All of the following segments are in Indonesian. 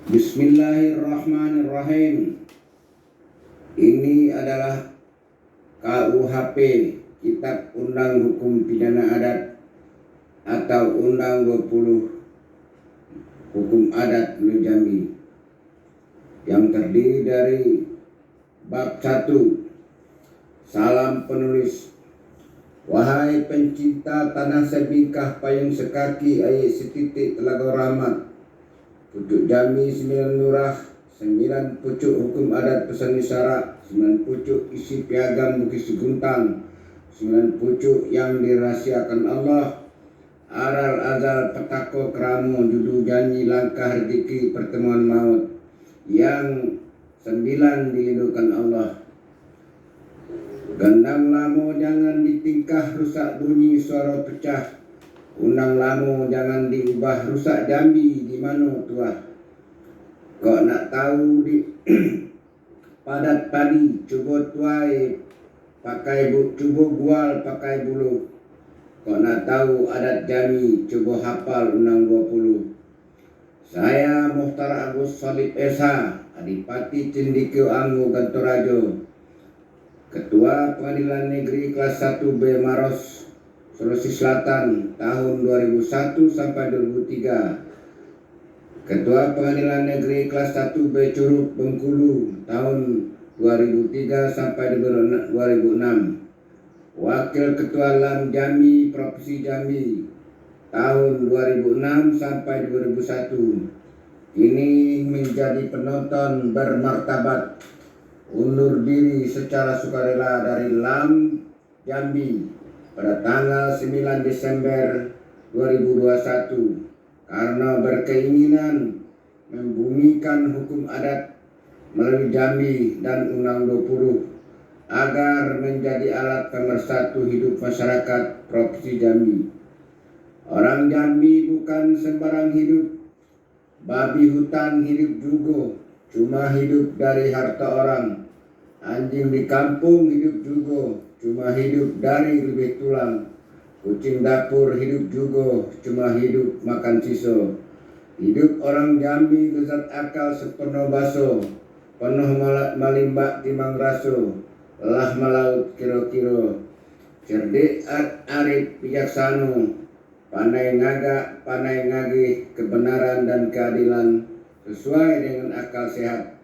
Bismillahirrahmanirrahim. Ini adalah KUHP, Kitab Undang Hukum Pidana Adat atau Undang 20 Hukum Adat Luar Jambi, yang terdiri dari Bab 1. Salam penulis. Wahai pencinta tanah sebingkah payung sekaki ayat setitik Telaga Rahmat, pucuk Jambi 9 lurah, 9 pucuk hukum adat pesan isyarat, 9 pucuk isi piagam Bukit Seguntang, 9 pucuk yang dirahasiakan Allah, aral azal petako keramo judu janji langkah rezeki pertemuan maut, yang 9 dilindungkan Allah. Gendang lamo jangan ditingkah, rusak bunyi suara pecah. Undang lamo jangan diubah, rusak Jambi di mano tuah. Kok nak tahu di padat padi, cuba tuai pakai cuba bual pakai bulu. Kok nak tahu adat Jambi, coba hafal Undang 20. Saya Muhtar Agus Salib Esa, Adipati Cindikio Anggo Gantorajo, Ketua Pengadilan Negeri Kelas 1B Maros, Sulawesi Selatan tahun 2001 sampai 2003. Ketua Pengadilan Negeri Kelas 1B Curug Bengkulu tahun 2003 sampai 2006. Wakil Ketua LAM Jambi Provinsi Jambi tahun 2006 sampai 2001. Ini menjadi penonton bermartabat, undur diri secara sukarela dari LAM Jambi pada tanggal 9 Desember 2021 karena berkeinginan membumikan hukum adat melalui Jambi dan Undang 20 agar menjadi alat pemersatu hidup masyarakat Provinsi Jambi. Orang Jambi bukan sembarang hidup, babi hutan hidup juga, cuma hidup dari harta orang. Anjing di kampung hidup juga, cuma hidup dari lebih tulang. Kucing dapur hidup juga, cuma hidup makan sisa. Hidup orang Jambi gesat akal sepenuh baso, penuh malimbak timang raso, lah melaut kiro-kiro. Cerdik arif bijaksana, pandai ngagak, pandai ngagih kebenaran dan keadilan sesuai dengan akal sehat.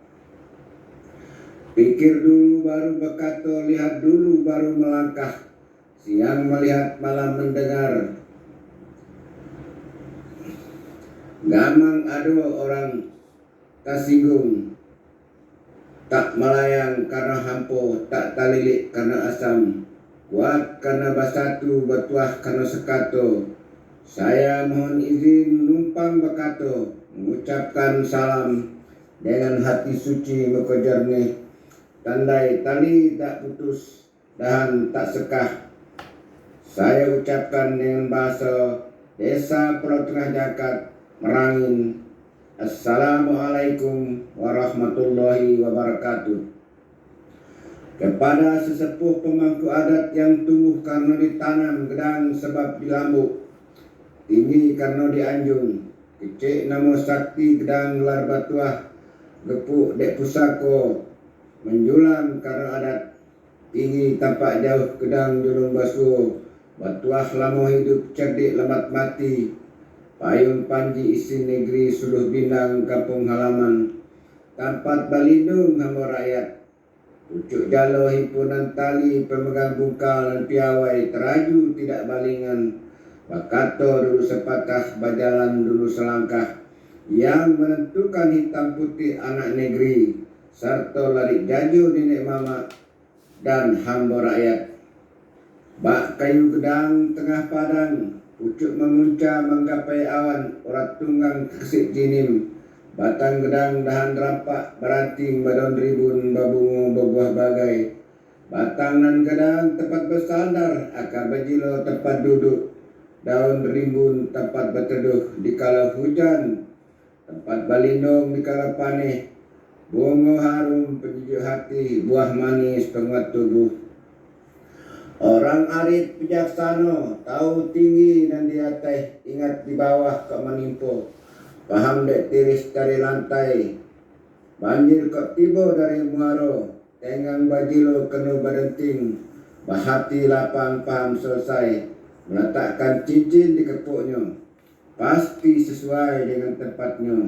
Pikir dulu baru berkata, lihat dulu baru melangkah. Siang melihat malam mendengar. Gamang ado orang kasinggung, tak melayang karena hampo, tak talilik karena asam, kuat karena basatu, bertuah karena sekato. Saya mohon izin numpang berkata, mengucapkan salam dengan hati suci muka jernih, tandai tali tak putus dan tak sekah. Saya ucapkan dengan bahasa Desa Pulau Tengah Jakat, Merangin. Assalamualaikum warahmatullahi wabarakatuh. Kepada sesepuh pemangku adat yang tumbuh karena ditanam, gedang sebab dilambuk, tinggi karena dianjung, kecil namo sakti gedang gelar batuah, gepuk dek pusako, menjulang karena adat, tinggi tampak jauh gedang julung basuh, batuah lamo hidup cerdik lembat mati, payung panji isi negeri suluh bindang kampung halaman, tempat balindung hamba rakyat, pucuk jalo himpunan tali pemegang bungkal dan piawai teraju tidak balingan, bakato dulu sepatah bajalan dulu selangkah, yang menentukan hitam putih anak negeri, serta lari jaju nenek mama dan hamba rakyat. Bak kayu gedang tengah padang, pucuk memuncah menggapai awan, urat tunggang kesik jinim, batang gedang dahan rampak beranting badon ribun babungu berbuah bagai, batang nan gedang tempat bersandar, akar bejilo tempat duduk, daun rimbun tempat berteduh di kala hujan, tempat balindung di kala panih, bunga harum penyejuk hati, buah manis penguat tubuh. Orang arif bijaksana, tahu tinggi dan di atas, ingat di bawah kok menimpo. paham dek tiris dari lantai, banjir kok tiba dari muaro, tenggang bajilo kenu barenting, bahati lapang paham selesai, meletakkan cincin di kepuknya, pasti sesuai dengan tempatnya.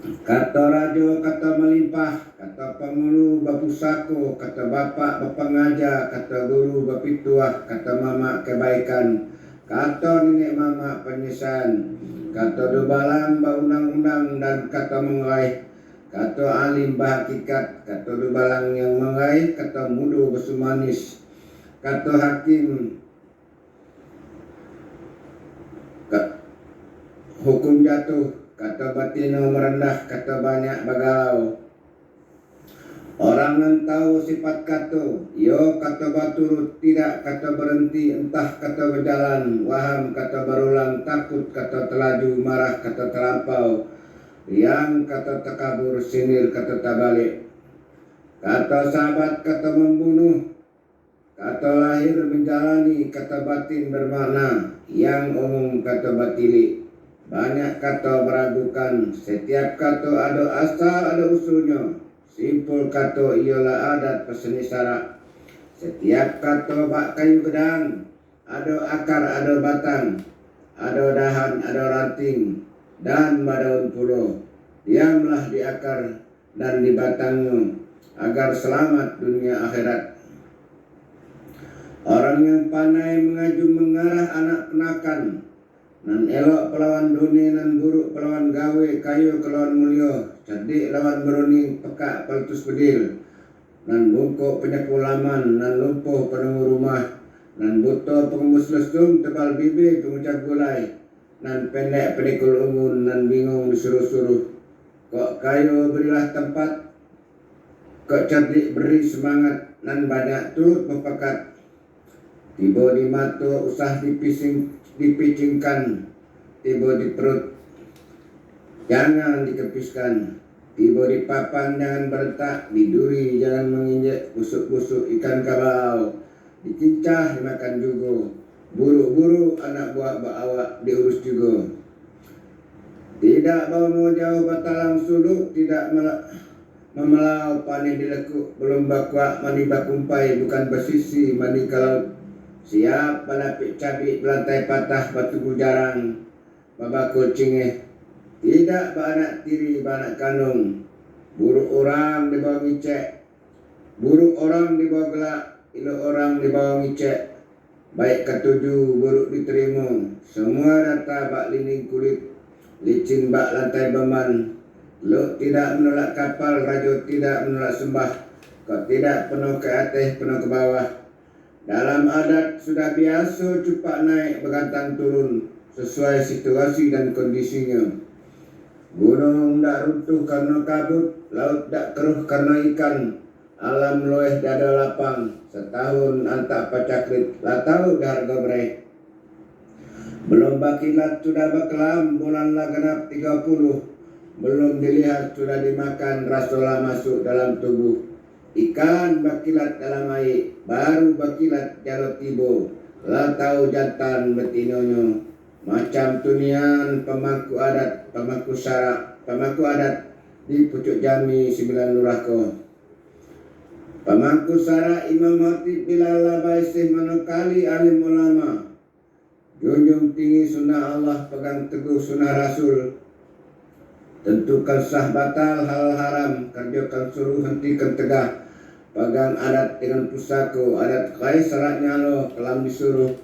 Kata rajo, kata melimpah, kata pengulu bapusako, kata bapak bapangaja, kata guru bapituah, kata mama kebaikan, kata nenek mama penyesan, kata dubalang undang-undang dan kata mengaih, kata alim bahakikat, kata dubalang yang mengaih, kata mudu besumanis, kata hakim hukum jatuh, kata batino merendah, kata banyak bagalau. Orang yang tahu sifat kata, yo kata baturut, tidak kata berhenti, entah kata berjalan, waham kata berulang, takut kata telaju, marah kata terlampau, yang kata takabur, sinir kata tabalik, kata sahabat kata membunuh, kata lahir menjalani, kata batin bermakna, yang umum kata batili. Banyak kata meragukan, setiap kata ada asal ada usulnya. Simpul kata ialah adat peseni syarak. Setiap kata bak kayu gedang, ada akar ada batang, ada dahan ada ranting, dan daun puluh. Diamlah di akar dan di batangnya, agar selamat dunia akhirat. Orang yang pandai mengaju mengarah anak penakan, nan elok pelawan dunia, nan buruk pelawan gawe, kayu kelawan mulya, cerdik lawan beruning, pekak peletus bedil, nan bungkuk penyekulaman, nan lumpuh penunggu rumah, nan buta pengemus lesung, tebal bibir pengucap gulai, nan pendek penikul ungun, nan bingung disuruh-suruh. Kok kayu berilah tempat, kok cerdik beri semangat, nan banyak turut mempekat. Tiba di mata usah dipicingkan, tiba di perut jangan dikepiskan, tiba di papan jangan beretak, di duri jangan menginjak busuk-busuk ikan kabau, dicincah dimakan juga, buru-buru anak buah awak diurus juga. Tidak mau jauh batalang suluk, tidak memelau panih dilekuk, belum bakuak mani bakumpai, bukan bersisi mani kalau siap balapik cabik belantai patah batu jarang babakul cingeh, tidak baanak tiri baanak kanung, buruk orang di bawah ngicek, buruk orang di bawah gelak, ilo orang di bawah ngicek, baik ketujuh buruk diterima, semua data bak linding kulit, licin bak lantai beman, lo tidak menolak kapal, rajo tidak menolak sembah, kau tidak penuh ke atas penuh ke bawah. Dalam adat sudah biasa cupak naik bergantang turun sesuai situasi dan kondisinya. Gunung tak runtuh karena kabut, laut tak keruh karena ikan, alam loeh dada lapang, setahun antak pacaklit, lah tahu dah harga brek. Belum bakilat sudah berkelam, bulan lah genap 30, belum dilihat sudah dimakan, rasolah masuk dalam tubuh. Ikan bakilat dalam air, baru bakilat jalo tibo, lah tahu jantan betinonyo. Macam tunian pemangku adat, pemangku syarak, pemangku adat di pucuk jami 9 lurahko. Pemangku syarak Imam Hatib Bilal Baisih manakali alim ulama, junjung tinggi sunnah Allah, pegang teguh sunnah Rasul, tentukan sah batal hal haram, kerjakan suruh hentikan tegah, pegang adat dengan pusako, adat kai syaratnya lo, kelam disuruh,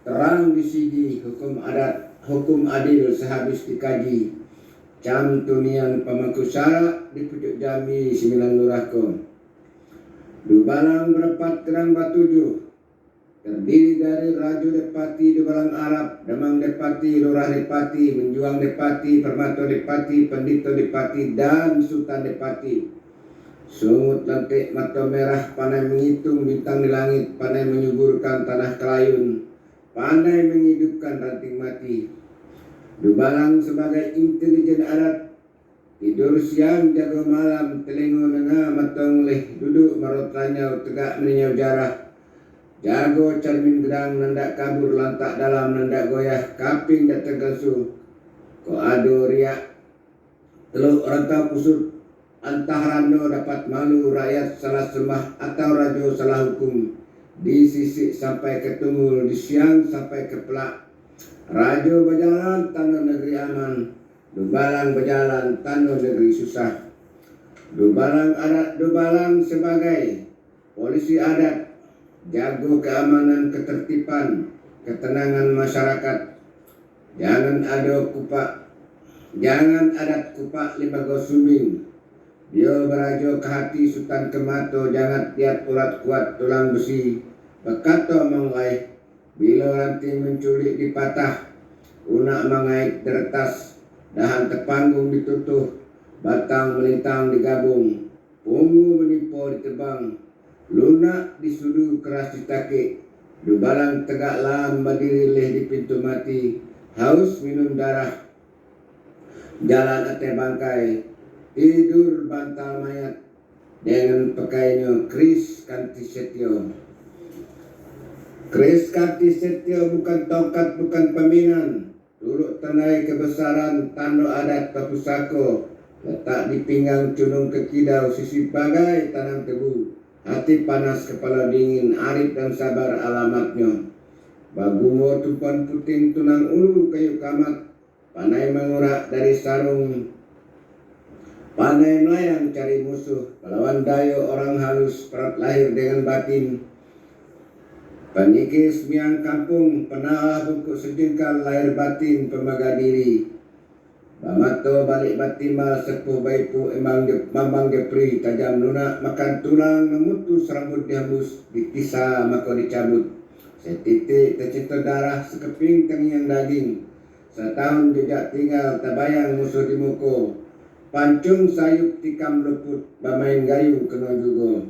terang disigi, hukum adat, hukum adil sehabis dikaji. Cam tunian pemangku syarak di pucuk jami 9 lurahko. Dubalang berempat kerang batujuh, terdiri dari Raju Depati Dubalang Arab, Demang Depati, Lurah Depati, Menjuang Depati, Permato Depati, Pendito Depati, dan Sultan Depati. Sungut lentik mata merah, pandai menghitung bintang di langit, pandai menyuburkan tanah kelayun, pandai menghidupkan ranting mati. Dubalang sebagai intelijen adat, tidur siang jaga malam, telinga nengah mata ngelih, duduk marut ranyau tegak meninyau jarah, jago cermin gedang, nandak kabur lantak dalam, nandak goyah kaping dat tergesu, ko ado riak teluk rantau pusut antah rando dapat malu rakyat salah sembah atau rajo salah hukum di sisi sampai ke tunggul di siang sampai ke pelak rajo berjalan tanda negeri aman dubalang berjalan tanda negeri susah dubalang adat dubalang sebagai polisi adat jago keamanan ketertiban ketenangan masyarakat jangan adat kupak limbago suming dia berajo ke hati sultan kemato jangan tiap urat kuat tulang besi berkata mengai bila ranting menculik dipatah unak mengait dertas dahan terpanggung ditutuh batang melintang digabung pungu menipu ditebang lunak disudu keras ditakik dubalang tegak lam berdiri leh di pintu mati haus minum darah jalan ate bangkai tidur bantal mayat dengan pakainya Kris Kartisetyo. Kris Kartisetyo bukan tongkat bukan peminan turut tenai kebesaran tando adat Papusako letak di pinggang cunung kekidau sisi bagai tanam tebu hati panas kepala dingin arif dan sabar alamatnya bagumo tumpuan puting tunang ulu kayu kamat panai mengurak dari sarung pandai melayang cari musuh, pahlawan dayo orang halus, perat lahir dengan batin. Penyikis miang kampung, penalah bungkuk sejengkal lahir batin pemaga diri. Bamato balik batimal sepuh baipu mamang gepri, tajam lunak makan tulang, memutus rambut dihembus, dipisah maka dicabut. Setitik tercipta darah, sekeping tengiang daging. Setahun jejak tinggal, terbayang musuh di muka. Pancung sayup tikam luput bamain gayu kena juga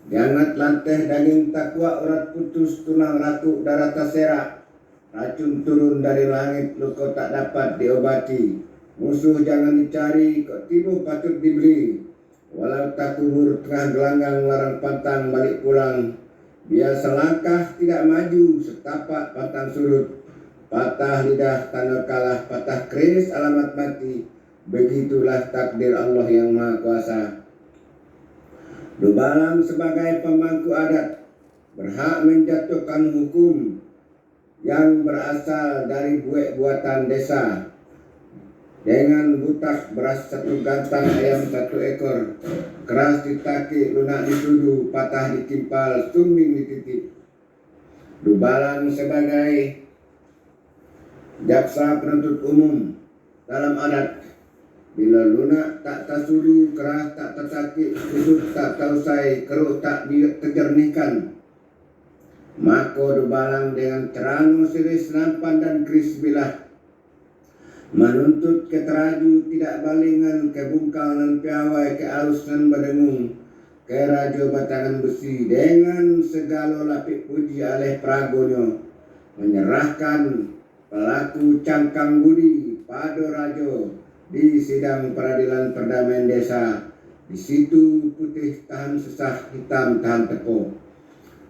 diangat lanteh daging takwa urat putus tulang raku darah terserak racun turun dari langit luka tak dapat diobati musuh jangan dicari kok tiba patut dibeli walau tak kubur tengah gelanggang larang pantang balik pulang biasa langkah tidak maju setapak pantang surut patah lidah tanda kalah patah keris alamat mati. Begitulah takdir Allah yang Maha Kuasa. Dubalang sebagai pemangku adat berhak menjatuhkan hukum yang berasal dari buatan desa dengan butak beras satu gantang ayam satu ekor keras ditaki lunak dituduh patah ditimpal sumbing dititip. Dubalang sebagai jaksa penuntut umum dalam adat bila lunak tak tersudu, keras tak tersakit, sudut tak terusai, keruk tak terjernihkan. Maka dubalang dengan terang siris nampan dan keris bilah menuntut ke teraju tidak balingan ke bungkal dan piawai ke alus dan badengung ke rajo batangan besi dengan segala lapik puji alih pragonyo menyerahkan pelaku cangkang budi pada rajo di sidang peradilan perdamaian desa di situ putih tahan sesah hitam tahan tepuk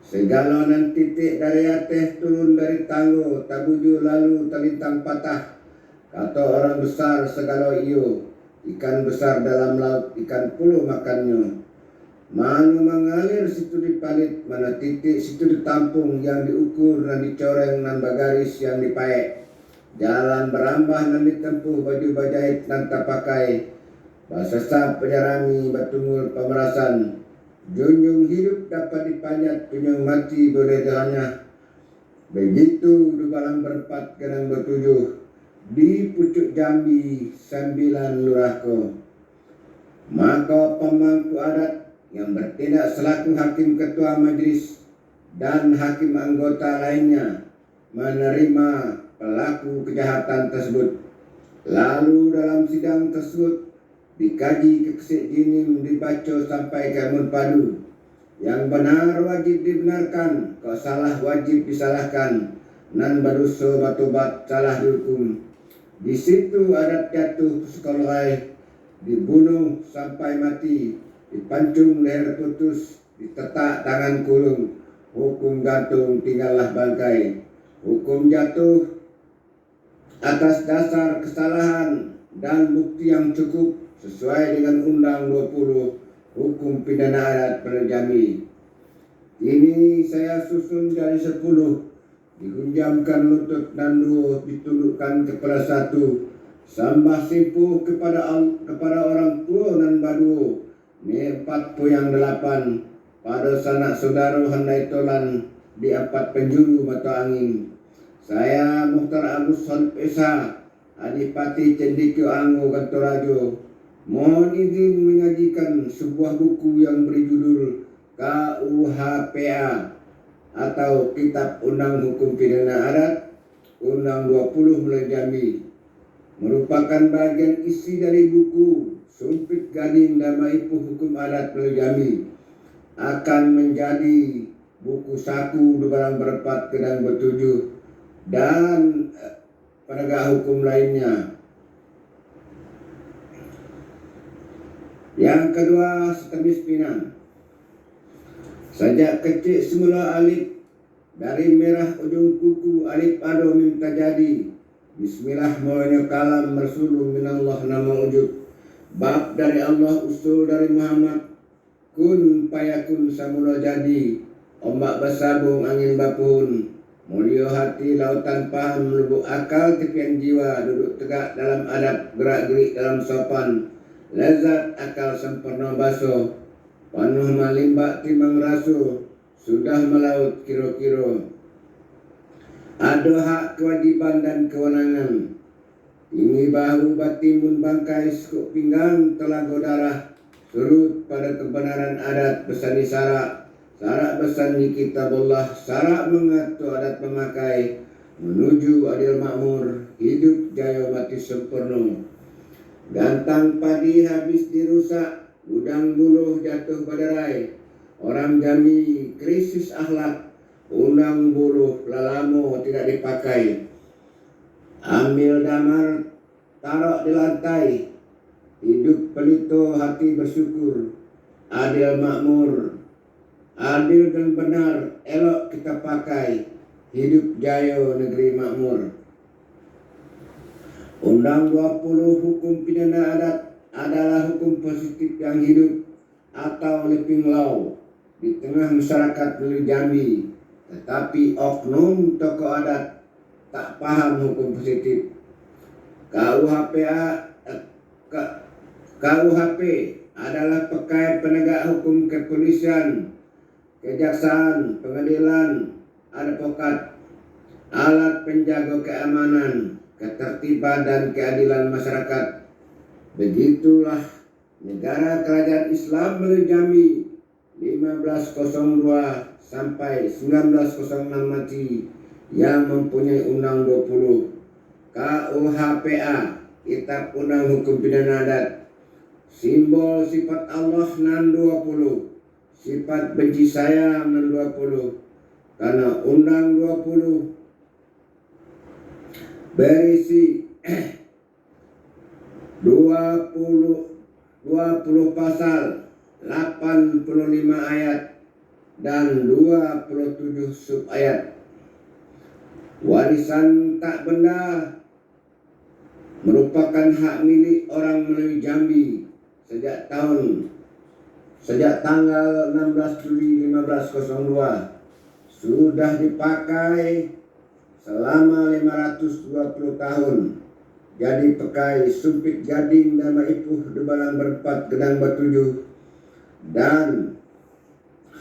segalonan titik dari atas turun dari tanggo tabuju lalu terlintang patah kata orang besar segala iyo ikan besar dalam laut ikan puluh makannya mana mengalir situ dipalit mana titik situ ditampung yang diukur dan dicoreng dan bagaris yang dipaek jalan berambah dan ditempuh baju bajait dan tak pakai bahasa sah penyerangi batunggul pemerasan junjung hidup dapat dipanjat junjung mati boleh hanya begitu dubalang berempat genang bertujuh di pucuk Jambi 9 lurahko maka pemangku adat yang bertindak selaku hakim ketua majelis dan hakim anggota lainnya menerima pelaku kejahatan tersebut. Lalu dalam sidang tersebut dikaji keksik jinim dibaca sampai ke munpadu. Yang benar wajib dibenarkan, kau salah wajib disalahkan. Nan berdosa batobat salah dihukum. Di situ adat jatuh sekolahai, dibunuh sampai mati, dipancung leher putus, ditetak tangan kulung, hukum gantung tinggallah bangkai. Hukum jatuh atas dasar kesalahan dan bukti yang cukup sesuai dengan Undang 20 Hukum Pidana Adat Perdana Jambi. Ini saya susun dari 10, digunjamkan lutut dan 2 ditundukkan kepada 1, sambah simpuh kepada orang tua dan badu, ni 4 puyang 8, pada sanak saudara handai tolan di 4 penjuru mata angin. Saya Mukhtar Agus Salib Esa, Adipati Cendikyo Anggo Kantorajo, mohon izin menyajikan sebuah buku yang berjudul KUHPA atau Kitab Undang Hukum Pidana Adat Undang 20 Mulai Jambi, merupakan bagian isi dari buku Sumpit Gading Dama Ipuh Hukum Adat Mulai Jambi, akan menjadi buku saku barang berempat kedang bertujuh dan penegak hukum lainnya. Yang kedua, setemis pinang. Sejak kecil semula alif dari merah ujung kuku alif ado mim tajadi. Bismillah mawanya kalam rasulun minallah nama wujud. Bab dari Allah, usul dari Muhammad. Kun payakun samula jadi. Ombak bersabung angin bapun. Mulia hati lautan paham melubuk akal tepian jiwa, duduk tegak dalam adab, gerak gerik dalam sopan. Lezat akal sempurna baso, penuh malimbak timbang rasu, sudah melaut kiro-kiro. Ada hak kewajiban dan kewenangan. Tinggi bahu batimun bangkai sekuk pinggang telaga darah, surut pada kebenaran adat besani sarak. Sarak besan di kitabullah, sarak mengatur adat pemakai, menuju adil makmur, hidup jaya mati sempurna. Gantang padi habis dirusak, gudang buluh jatuh baderai. Orang Jambi krisis akhlak, undang buluh lalamo tidak dipakai. Ambil damar, taruh di lantai, hidup pelito hati bersyukur, adil makmur. Adil dan benar elok kita pakai, hidup jaya negeri makmur. Undang 20 Hukum Pidana Adat adalah hukum positif yang hidup atau living law di tengah masyarakat Mulai Jambi, tetapi oknum tokoh adat tak paham hukum positif. KUHP adalah pekai penegak hukum kepolisian, kejaksaan, pengadilan, advokat, alat penjaga keamanan, ketertiban dan keadilan masyarakat. Begitulah negara kerajaan Islam Mulai Jambi 1502 sampai 1906 mati yang mempunyai Undang 20 KUHPA, Kitab Undang Hukum Pidana Adat. Simbol sifat Allah nan 20, sifat benci sayang dan 20, karena Undang 20 berisi 20 pasal, 85 ayat dan 27 sub ayat. Warisan tak benda merupakan hak milik orang Melayu Jambi sejak tanggal 16 Juli 1502, sudah dipakai selama 520 tahun. Jadi pekai Sumpit Gading Dama Ipuh Debalang berempat gedang bertujuh, dan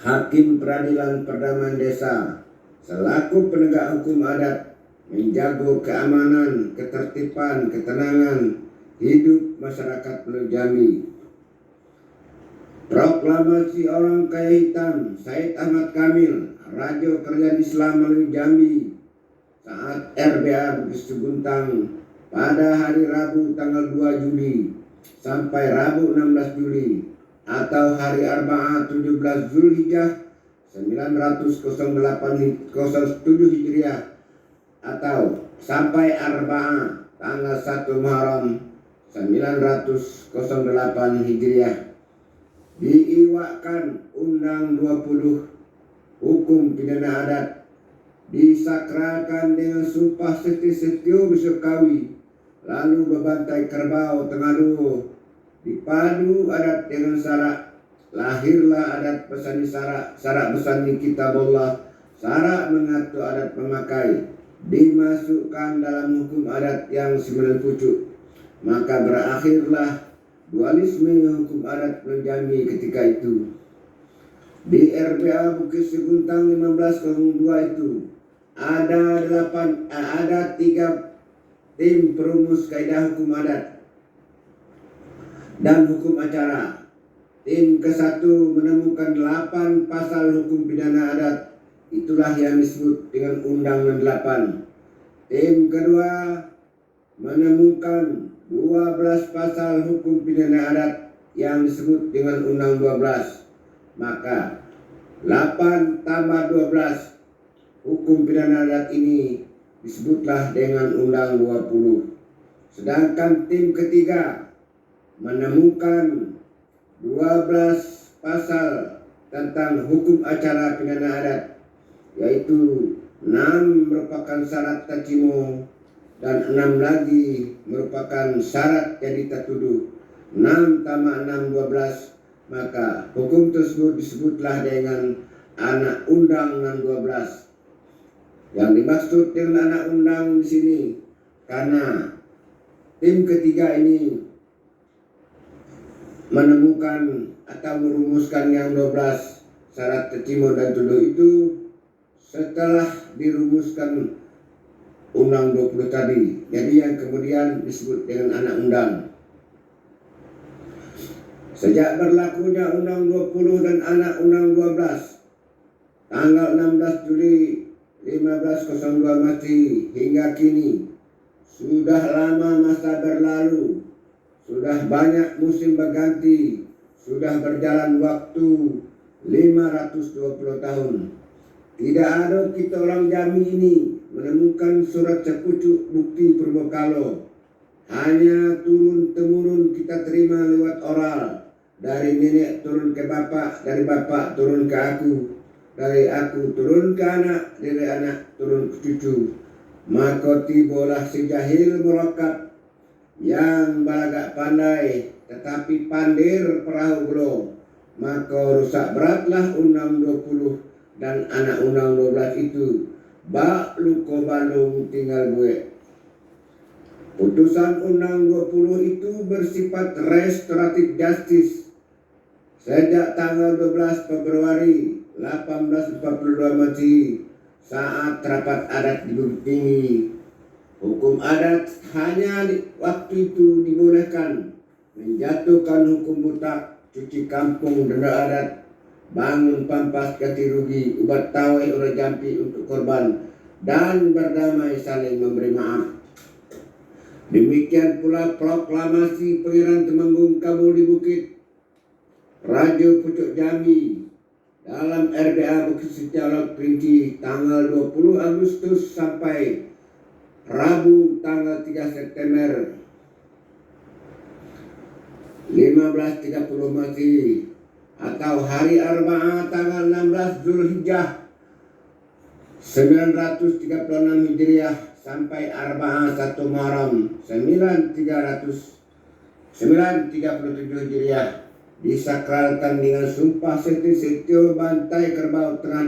Hakim Peradilan Perdamaian Desa selaku penegak hukum adat menjaga keamanan, ketertiban, ketenangan hidup masyarakat Mulai Jambi. Proklamasi orang kaya hitam Said Ahmad Kamil, Raja Kerajaan Islam Mulai Jambi saat RBA Bugis Seguntang pada hari Rabu tanggal 2 Juli sampai Rabu 16 Juli atau hari Arba'ah 17 Zulhijjah 907 Hijriah atau sampai Arba'ah tanggal 1 Muharram 908 Hijriah. Diiwakan Undang 20 Hukum Pidana Adat disakralkan dengan sumpah setio besurkawi, lalu bebantai kerbau tengah dipadu adat dengan syarak, lahirlah adat pesani syarak pesani kitabullah, syarak mengatur adat memakai, dimasukkan dalam hukum adat yang 9 pucuk, maka berakhirlah dualisme hukum adat menjami ketika itu. Di RBA Bukit Seguntang 1502 itu ada 3 tim perumus kaidah hukum adat dan hukum acara. Tim ke-1 menemukan 8 pasal hukum pidana adat, itulah yang disebut dengan Undang 8. Tim kedua menemukan 12 pasal hukum pidana adat yang disebut dengan Undang 12. Maka 8 tambah 12 hukum pidana adat ini disebutlah dengan Undang 20. Sedangkan tim ketiga menemukan 12 pasal tentang hukum acara pidana adat, yaitu 6 merupakan syarat tercimo dan 6 lagi merupakan syarat jadi tertuduh. 6 tambah 6 12, maka hukum tersebut disebutlah dengan anak undang 12. Yang dimaksud dengan anak undang di sini karena tim ketiga ini menemukan atau merumuskan yang 12 syarat tercimo dan tuduh itu setelah dirumuskan Undang 20 tadi. Jadi yang kemudian disebut dengan anak undang. Sejak berlakunya Undang 20 dan anak Undang 12 tanggal 16 Juli 1502 Masehi hingga kini, sudah lama masa berlalu, sudah banyak musim berganti, sudah berjalan waktu 520 tahun. Tidak ada kita orang Jambi ini menemukan surat sepucuk bukti Purbakala. Hanya turun-temurun kita terima lewat oral, dari nenek turun ke bapak, dari bapak turun ke aku, dari aku turun ke anak, dari anak turun ke cucu. Maka tibalah si jahil merokat yang balagak pandai tetapi pandir perahu gelo, maka rusak beratlah Undang 20 dan anak Undang 12 itu. Bak luko balung tinggal gue. Putusan Undang 20 itu bersifat restoratif justice. Sejak tanggal 12 Februari 1842 Masehi, saat rapat adat di Bukit Tinggi, hukum adat hanya waktu itu dibolehkan menjatuhkan hukum butak, cuci kampung, denda adat, bangun pampas ganti rugi, ubat tawai orang jampi untuk korban, dan berdamai saling memberi maaf. Demikian pula proklamasi Pangeran Temenggung kabul di Bukit Raja Pucuk Jambi dalam RDA Bukit Setialok Perinci tanggal 20 Agustus sampai Rabu tanggal 3 September 1530 Masehi atau hari Arba'ah tanggal 16 Zulhijjah 936 Hijriah sampai Arba'ah 1 Muharram 937 Hijriah disakralkan dengan sumpah setio bantai kerbau tengah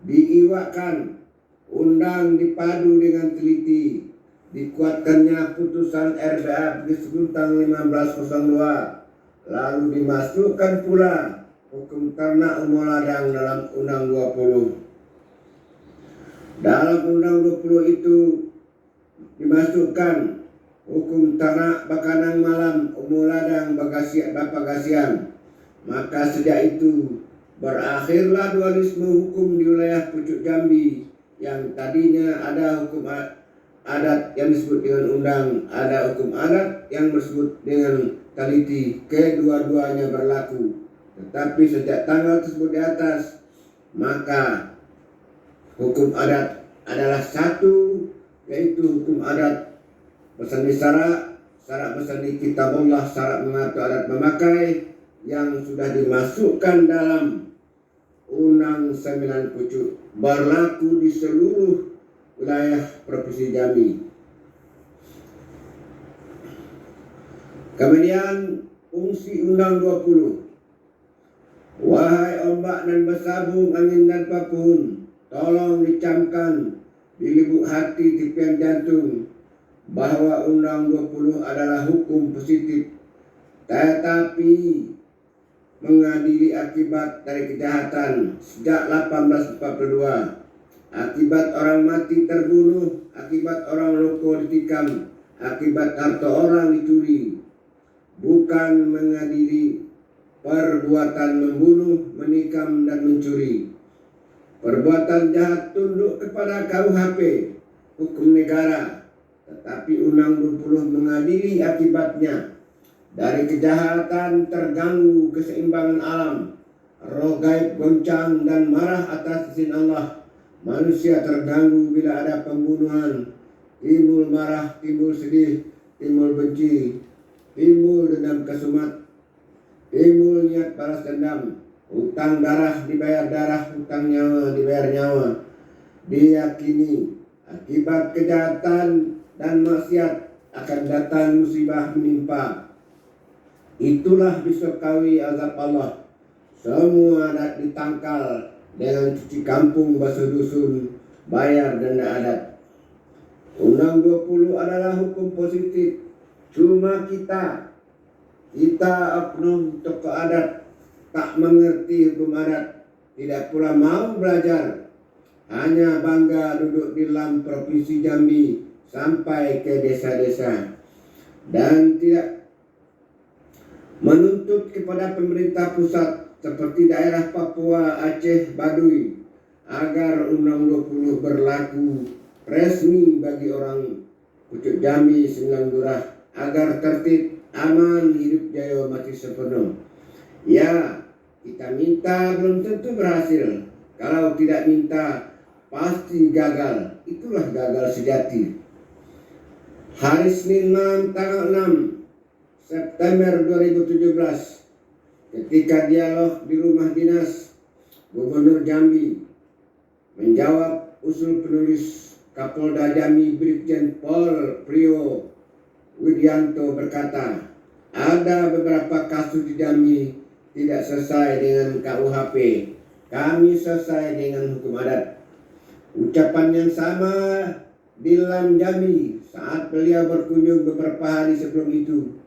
diiwakan, undang dipadu dengan teliti, dikuatkannya putusan RBA Bukit Seguntang 1502, lalu dimasukkan pula hukum ternak umur ladang dalam Undang 20. Dalam Undang 20 itu dimasukkan hukum ternak bakanang malam umur ladang bagasian. Maka sejak itu berakhirlah dualisme hukum di wilayah Pucuk Jambi, yang tadinya ada hukum adat yang disebut dengan undang, ada hukum adat yang disebut dengan taliti, kedua-duanya berlaku. Tetapi sejak tanggal tersebut di atas, maka hukum adat adalah satu, yaitu hukum adat pesani syarak pesani kitabullah, syarak mengatur adat memakai yang sudah dimasukkan dalam Undang 9 Pucuk berlaku di seluruh wilayah Provinsi Jambi. Kemudian fungsi Undang 20. Wahai ombak dan bersabung angin dan papun, tolong dicamkan di lubuk hati tepian jantung bahwa Undang 20 adalah hukum positif, tetapi mengadili akibat dari kejahatan sejak 1842, akibat orang mati terbunuh, akibat orang loko ditikam, akibat harta orang dicuri, bukan mengadili perbuatan membunuh, menikam, dan mencuri. Perbuatan jahat tunduk kepada KUHP, hukum negara, tetapi Undang 20 mengadili akibatnya. Dari kejahatan terganggu keseimbangan alam, roh gaib goncang dan marah atas izin Allah. Manusia terganggu bila ada pembunuhan, timbul marah, timbul sedih, timbul benci, timbul dendam kesumat, timbul niat balas dendam, hutang darah dibayar darah, hutang nyawa dibayar nyawa. Diyakini akibat kejahatan dan maksiat akan datang musibah menimpa. Itulah disokawi azab Allah. Semua adat ditangkal dengan cuci kampung, basuh dusun, bayar denda adat. Undang 20 adalah hukum positif. Cuma kita oknum tokoh adat tak mengerti hukum adat, tidak pula mau belajar, hanya bangga duduk di dalam Provinsi Jambi sampai ke desa-desa, dan tidak menuntut kepada pemerintah pusat seperti daerah Papua, Aceh, Baduy agar Undang 20 berlaku resmi bagi orang Pucuk Jambi, Sembilan Lurah, agar tertib, aman, hidup jaya, mati sempurna. Ya, kita minta belum tentu berhasil. Kalau tidak minta pasti gagal. Itulah gagal sejati. Hari Senin tanggal 6 September 2017, ketika dialog di rumah dinas Gubernur Jambi menjawab usul penulis Kapolda Jambi Brigjen Pol Prio Widianto berkata, ada beberapa kasus di Jambi tidak selesai dengan KUHP, kami selesai dengan hukum adat. Ucapan yang sama di dalam Jambi saat beliau berkunjung beberapa hari sebelum itu.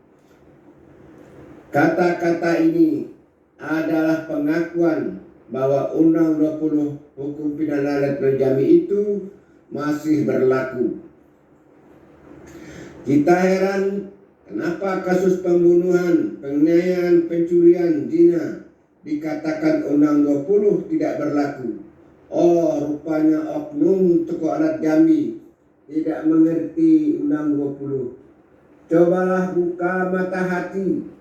Kata-kata ini adalah pengakuan bahwa Undang 20 hukum pidana adat Jambi itu masih berlaku. Kita heran kenapa kasus pembunuhan, penganiayaan, pencurian, zina dikatakan Undang 20 tidak berlaku. Oh, rupanya oknum tokoh adat Jambi tidak mengerti Undang 20. Cobalah buka mata hati.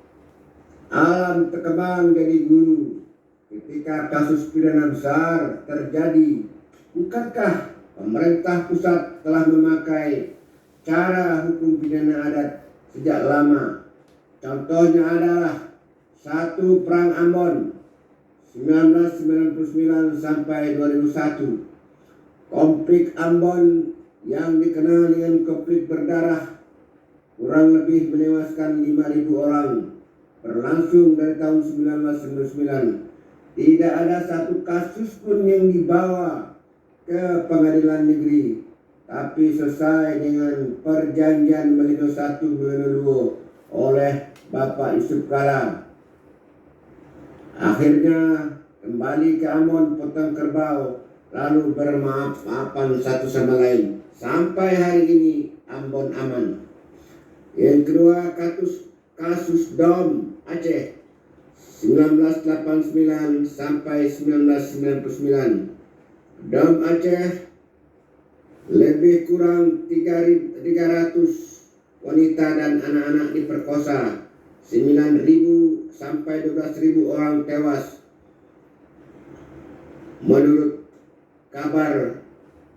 Alam terkembang jadi guru. Ketika kasus pidana besar terjadi, bukankah pemerintah pusat telah memakai cara hukum pidana adat sejak lama? Contohnya adalah 1 Perang Ambon 1999 sampai 2001. Konflik Ambon yang dikenal dengan konflik berdarah kurang lebih menewaskan 5.000 orang, berlangsung dari tahun 1999. Tidak ada satu kasus pun yang dibawa ke pengadilan negeri, tapi selesai dengan perjanjian Melino 1 Melino 2 oleh Bapak Yusuf Kala. Akhirnya kembali ke Ambon, potong kerbau, lalu bermaaf-maafan satu sama lain. Sampai hari ini Ambon aman. Yang kedua, kasus DOM Aceh 1989 sampai 1999. DOM Aceh lebih kurang 300 wanita dan anak-anak diperkosa, 9.000 sampai 12.000 orang tewas menurut kabar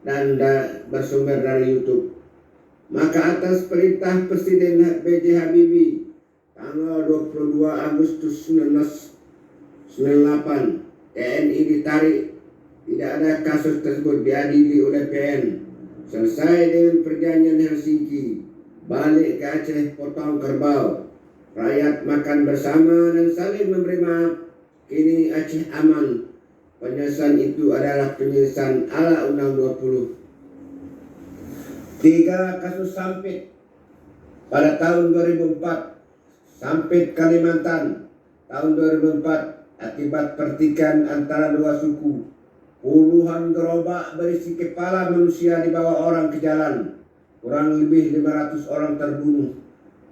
dan bersumber dari YouTube. Maka atas perintah Presiden B.J. Habibie tanggal 22 Agustus 1998, TNI ditarik, tidak ada kasus tersebut diadili oleh PN. Selesai dengan perjanjian Helsinki, balik ke Aceh potong kerbau, rakyat makan bersama dan saling memberi maaf. Kini Aceh aman. Penyelesaian itu adalah penyelesaian ala Undang 20. 3 kasus sampit pada tahun 2004. Sampit Kalimantan tahun 2004 akibat pertikaian antara dua suku. Puluhan gerobak berisi kepala manusia dibawa orang ke jalan. Kurang lebih 500 orang terbunuh.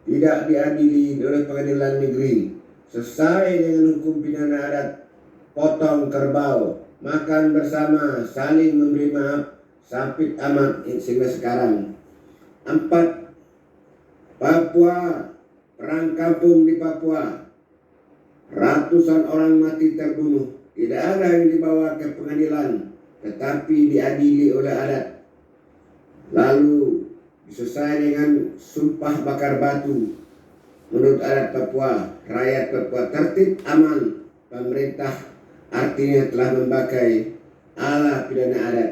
Tidak diadili oleh pengadilan negeri. Sesuai dengan hukum pidana adat, potong kerbau, makan bersama, saling memberi maaf, sampit aman sehingga sekarang. 4. Papua, perang kampung di Papua. Ratusan orang mati terbunuh. Tidak ada yang dibawa ke pengadilan, tetapi diadili oleh adat. Lalu diselesaikan dengan sumpah bakar batu. Menurut adat Papua, rakyat Papua tertib aman. Pemerintah artinya telah memakai ala pidana adat.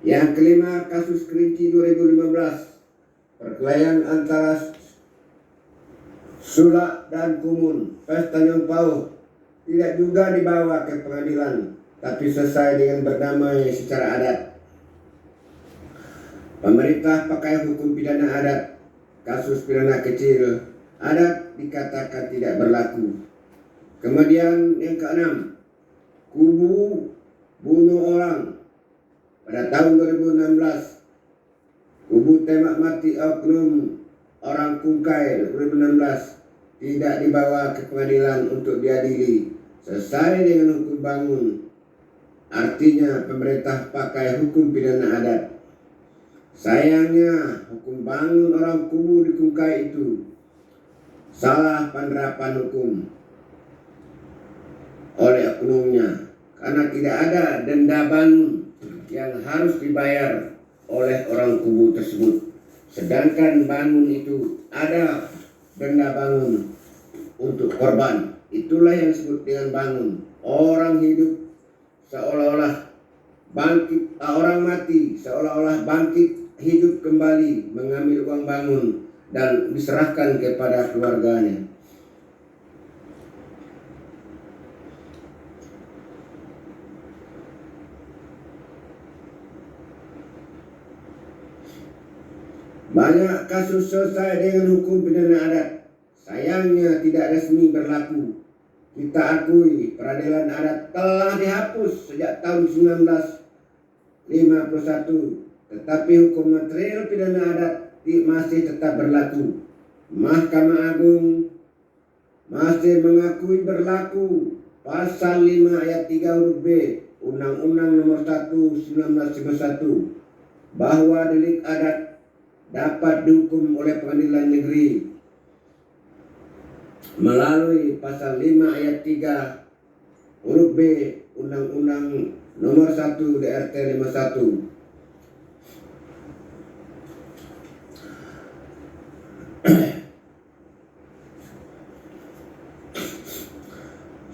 Yang kelima, kasus Kerinci 2015. Perkelahian antara Sulak dan Kumun, Pes Tanjung Pauh, tidak juga dibawa ke pengadilan, tapi selesai dengan berdamai secara adat. Pemerintah pakai hukum pidana adat. Kasus pidana kecil adat dikatakan tidak berlaku. Kemudian yang keenam, Kubu bunuh orang. Pada tahun 2016, Kubu tembak mati oknum orang Kungkai 2016 tidak dibawa ke pengadilan untuk diadili. Selesai dengan hukum bangun. Artinya pemerintah pakai hukum pidana adat. Sayangnya hukum bangun orang Kubu di Kungkai itu salah penerapan hukum oleh oknumnya, karena tidak ada denda bangun yang harus dibayar oleh orang Kubu tersebut. Sedangkan bangun itu ada denda bangun untuk korban. Itulah yang disebut dengan bangun. Orang hidup seolah-olah bangkit, orang mati seolah-olah bangkit hidup kembali, mengambil uang bangun dan diserahkan kepada keluarganya. Banyak kasus selesai dengan hukum pidana adat. Sayangnya tidak resmi berlaku. Kita akui peradilan adat telah dihapus sejak tahun 1951, tetapi hukum material pidana adat masih tetap berlaku. Mahkamah Agung masih mengakui berlaku Pasal 5 ayat 3 huruf B Undang-Undang Nomor 1 1951 bahwa delik adat dapat dihukum oleh pengadilan negeri melalui Pasal 5 ayat 3 huruf B Undang-Undang Nomor 1 DRT 51.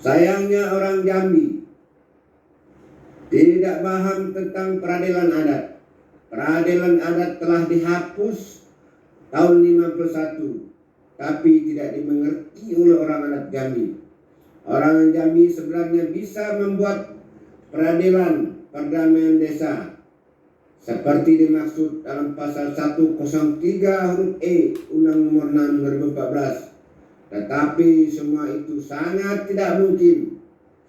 Sayangnya orang Jambi tidak paham tentang peradilan adat. Peradilan adat telah dihapus tahun 51, tapi tidak dimengerti oleh orang adat Jambi. Orang Jambi sebenarnya bisa membuat peradilan perdamaian desa seperti dimaksud dalam pasal 103 huruf E Undang Nomor 6 2014. Tetapi semua itu sangat tidak mungkin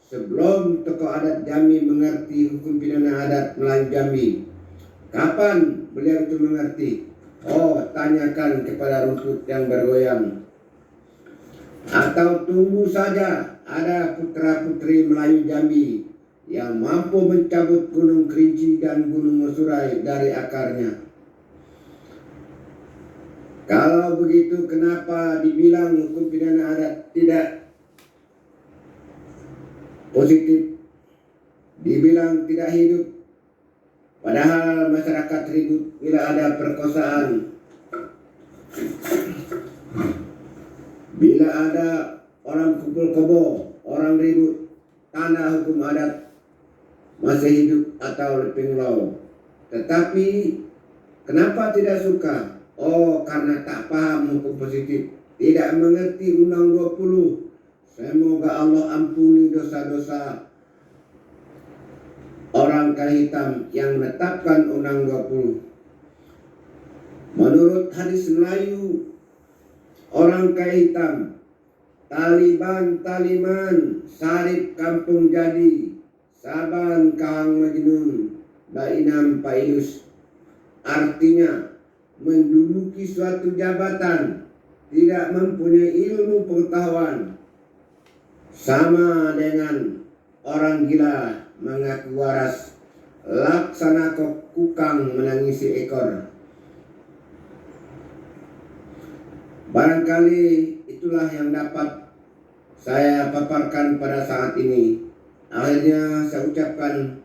sebelum tokoh adat Jambi mengerti hukum pidana adat Melayu Jambi. Kapan beliau itu mengerti? Oh, tanyakan kepada rumput yang bergoyang. Atau tunggu saja ada putra-putri Melayu Jambi yang mampu mencabut Gunung Kerinci dan Gunung Mesurai dari akarnya. Kalau begitu, kenapa dibilang hukum pidana adat tidak positif? Dibilang tidak hidup? Padahal masyarakat ribut bila ada perkosaan, bila ada orang kumpul kebo, orang ribut, tanah hukum adat masih hidup atau leping law. Tetapi kenapa tidak suka? Oh, karena tak paham hukum positif, tidak mengerti Undang 20. Semoga Allah ampuni dosa-dosa orang kain hitam yang menetapkan Undang 20. Menurut hadis Melayu, orang kain hitam, taliman, sarip kampung jadi, saban kahang majnun, bainam pailus. Artinya, menduduki suatu jabatan, tidak mempunyai ilmu pengetahuan, sama dengan orang gila mengaku waras, laksana kukang menangisi ekor. Barangkali itulah yang dapat saya paparkan pada saat ini. Akhirnya saya ucapkan,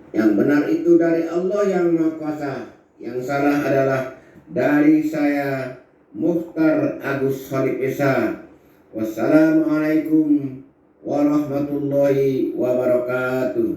yang benar itu dari Allah yang Maha Kuasa, yang salah adalah dari saya, Mukhtar Agus Khalid Esa. Wassalamualaikum warahmatullahi wabarakatuh.